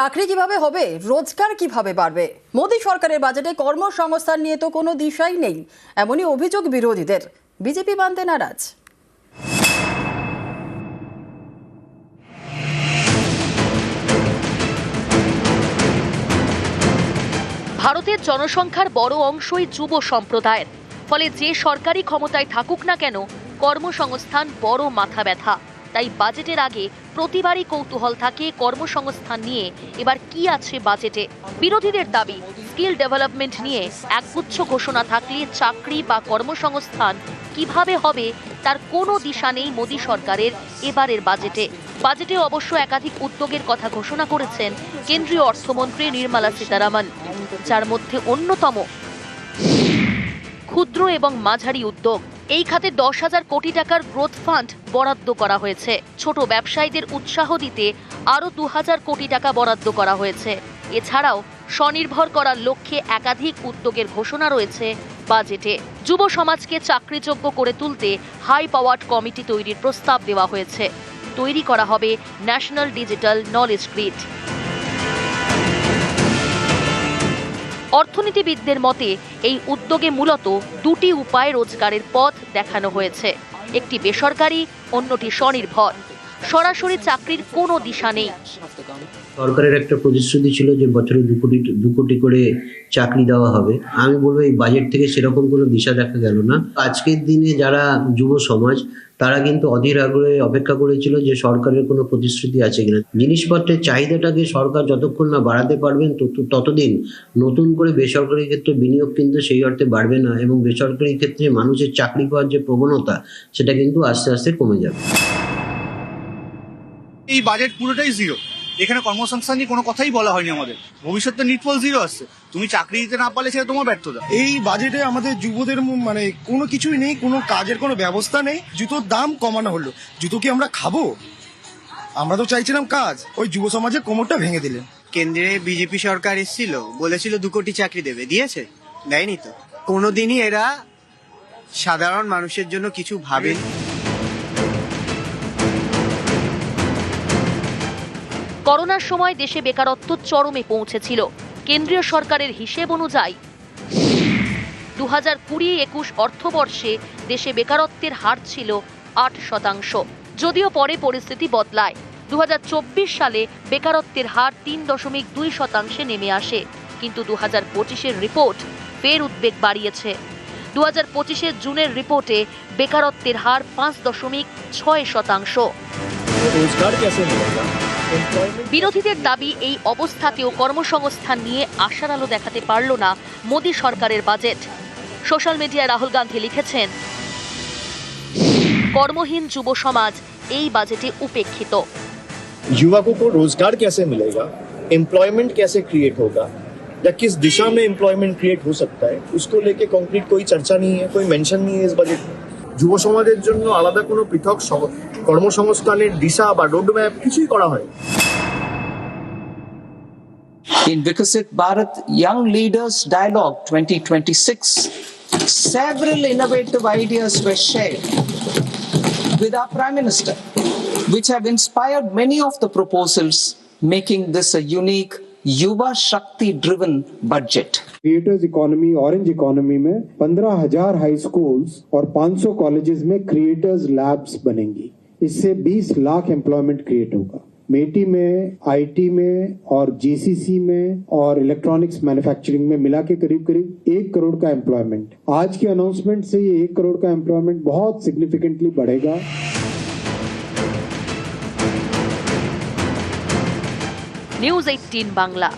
চাকরি কিভাবে হবে, রোজগার কিভাবে বাড়বে? মোদী সরকারের বাজেটে কর্মসংস্থান নিয়ে তো কোনো দিশাই নেই, এমনই অভিযোগ বিরোধীদের। বিজেপি মানতে নারাজ। ভারতের জনসংখ্যার বড় অংশই যুব সম্প্রদায়ের, ফলে যে সরকারি ক্ষমতায় থাকুক না কেন কর্মসংস্থান বড় মাথা ব্যথা। তাই বাজেটের আগে প্রতিবারই কৌতূহল থাকে কর্মসংস্থান নিয়ে এবার কি আছে বাজেটে। বিরোধীদের দাবি, স্কিল ডেভেলপমেন্ট নিয়ে একগুচ্ছ ঘোষণা থাকলে চাকরি বা কর্মসংস্থান কিভাবে হবে তার কোনো দিশা নেই মোদী সরকারের এবারের বাজেটে অবশ্য একাধিক উদ্যোগের কথা ঘোষণা করেছেন কেন্দ্রীয় অর্থমন্ত্রী নির্মলা সীতারামন, যার মধ্যে অন্যতম ক্ষুদ্র এবং মাঝারি উদ্যোগ। এই খাতে 10,000 কোটি টাকার গ্রোথ ফান্ড বরাদ্দ করা হয়েছে। ছোট ব্যবসায়ীদের উৎসাহ দিতে আরও 2,000 কোটি টাকা বরাদ্দ করা হয়েছে। এছাড়াও স্বনির্ভর করার লক্ষ্যে একাধিক উদ্যোগের ঘোষণা রয়েছে বাজেটে। যুব সমাজকে চাকরিযোগ্য করে তুলতে হাই পাওয়ার্ড কমিটি তৈরির প্রস্তাব দেওয়া হয়েছে। তৈরি করা হবে ন্যাশনাল ডিজিটাল নলেজ গ্রিড। অর্থনীতিবিদদের মতে এই উদ্যোগে মূলত দুটি উপায়ে রোজগারের পথ দেখানো হয়েছে, একটি বেসরকারি, অন্যটি স্বনির্ভর। সরাসরি চাকরির কোনো দিশা নেই। সরকারের একটা প্রতিশ্রুতি ছিল যে বছরে 2 কোটি করে চাকরি দেওয়া হবে। আমি বলবো এই বাজেট থেকে সেরকম কোনো দিশা দেখা গেল না। আজকের দিনে যারা যুব সমাজ তারা কিন্তু অধীর আগ্রহে অপেক্ষা করেছিল যে সরকারের কোনো প্রতিশ্রুতি আছে কিনা। জিনিসপত্রের চাহিদাটাকে সরকার যতক্ষণ না বাড়াতে পারবেন ততদিন নতুন করে বেসরকারি ক্ষেত্রে বিনিয়োগ কিন্তু সেই অর্থে বাড়বে না, এবং বেসরকারি ক্ষেত্রে মানুষের চাকরি পাওয়ার যে প্রবণতা সেটা কিন্তু আস্তে আস্তে কমে যাবে। এই বাজেট পুরোটাই জিরো। এখানে কর্মসংস্থান নিয়ে কোনো কথাই বলা হয়নি। আমাদের ভবিষ্যতে নিটফল জিরো আসছে। তুমি চাকরি দিতে না পারলে সেটা তোমার ব্যর্থতা। এই বাজেটে আমাদের যুবদের মানে কোনো কিছুই নেই, কোনো কাজের কোনো ব্যবস্থা নেই। জুতোর দাম কমানো হলো, জুতো কি আমরা খাবো? আমরা তো চাইছিলাম কাজ, ওই যুব সমাজের কোমরটা ভেঙে দিলেন। কেন্দ্রে বিজেপি সরকার এসেছিল, বলেছিল 2 কোটি চাকরি দেবে, দিয়েছে? দেয়নি তো। কোনোদিনই এরা সাধারণ মানুষের জন্য কিছু ভাবেনি। করোনার সময় দেশে বেকারত্ব চরমে পৌঁছেছিল। কেন্দ্রীয় সরকারের হিসেব অনুযায়ী 2020-21 অর্থবর্ষে দেশে বেকারত্বের হার ছিল 8%। যদিও পরে পরিস্থিতি বদলায়। 2024 সালে বেকারত্বের হার 3.2% নেমে আসে, কিন্তু 2025-এর রিপোর্ট ফের উদ্বেগ বাড়িয়েছে। 2025-এর জুনের রিপোর্টে বেকারত্বের হার 5.6%। বিরোধীদের দাবি, এই অবস্থাতেও কর্মসংস্থান নিয়ে আশার আলো দেখাতে পারল না মোদী সরকারের বাজেট। সোশ্যাল মিডিয়ায় রাহুল গান্ধী লিখেছেন, কর্মহীন যুব সমাজ এই বাজেটে উপেক্ষিত। युवकों को रोजगार कैसे मिलेगा, एम्प्लॉयमेंट कैसे क्रिएट होगा, या किस दिशा में एम्प्लॉयमेंट क्रिएट हो सकता है, उसको लेके कॉन्क्रीट कोई चर्चा नहीं है, कोई मेंशन नहीं है इस बजट में। যুব সমাজের জন্য আলাদা কোনো পৃথক কর্মসংস্থানের দিশা বা রোডম্যাপ কিছুই করা হয়। In Viksit Bharat Young Leaders Dialogue 2026, several innovative ideas were shared with our Prime Minister, which have inspired many of the proposals, making this a unique युवा शक्ति driven budget. Creators economy, orange economy में 15,000 high schools और 500 colleges में creators labs बनेंगी। इससे 20 lakh employment create होगा। मेटी में, IT में और जीसीसी में और इलेक्ट्रॉनिक्स मैन्युफैक्चरिंग में मिला के करीब 1 करोड़ का एम्प्लॉयमेंट। आज के अनाउंसमेंट से ये 1 करोड़ का एम्प्लॉयमेंट बहुत सिग्निफिकेंटली बढ़ेगा। নিউজ 18 বাংলা।